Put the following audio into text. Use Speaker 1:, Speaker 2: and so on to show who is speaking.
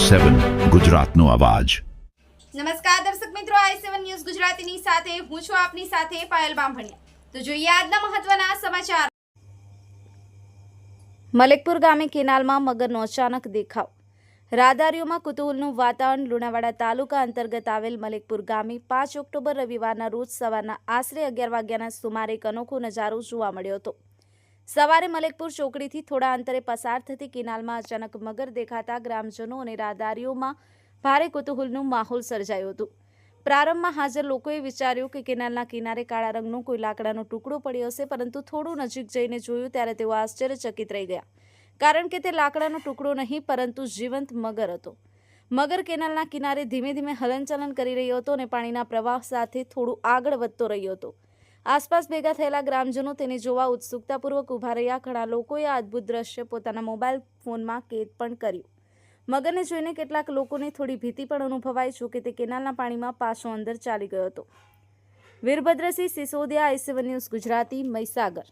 Speaker 1: i7 ગુજરાતનો અવાજ।
Speaker 2: નમસ્કાર દર્શક મિત્રો, i7 ન્યૂઝ ગુજરાતીની સાથે હું છું આપની સાથે પાયલ બામભણિયા। તો જોઈએ આજના મહત્વના સમાચાર। મલેકપુર ગામે કેનાલમાં મગરનો અચાનક દેખાવ। રાહદારીઓમાં કુતૂહલનું વાતાવરણ। લુણાવાડા તાલુકા અંતર્ગત આવેલ મલેકપુર ગામે 5 ઓક્ટોબર રવિવારના રોજ સવારના આશરે 11 વાગ્યાના સુમારે એક અનોખો નજારો જોવા મળ્યો હતો। સવારે મલેકપુર ચોકડીથી થોડા અંતરે પસાર થતી કેનાલમાં અચાનક મગર દેખાતા ગ્રામજનો અને રાહદારીઓમાં ભારે કુતૂહલનું માહોલ સર્જાયો હતો। પ્રારંભમાં હાજર લોકોએ વિચાર્યું કે કેનાલના કિનારે કાળા રંગનો કોઈ લાકડાનો ટુકડો પડ્યો હશે, પરંતુ થોડું નજીક જઈને જોયું ત્યારે તેઓ આશ્ચર્યચકિત રહી ગયા, કારણ કે તે લાકડાનો ટુકડો નહીં પરંતુ જીવંત મગર હતો। મગર કેનાલના કિનારે ધીમે ધીમે હલનચલન કરી રહ્યો હતો અને પાણીના પ્રવાહ સાથે થોડું આગળ વધતો રહ્યો હતો। આસપાસ ભેગા થયેલા ગ્રામજનો તેને જોવા ઉત્સુકતાપૂર્વક ઊભા રહ્યા। ઘણા લોકોએ આ અદ્ભુત દ્રશ્ય પોતાના મોબાઈલ ફોનમાં કેદ પણ કર્યું। મગરને જોઈને કેટલાક લોકોને થોડી ભીતિ પણ અનુભવાઈ, જો કે તે કેનાલના પાણીમાં પાછો અંદર ચાલી ગયો હતો। Virbhadrasinh Sisodiya, i7 news Gujarati, Mahisagar.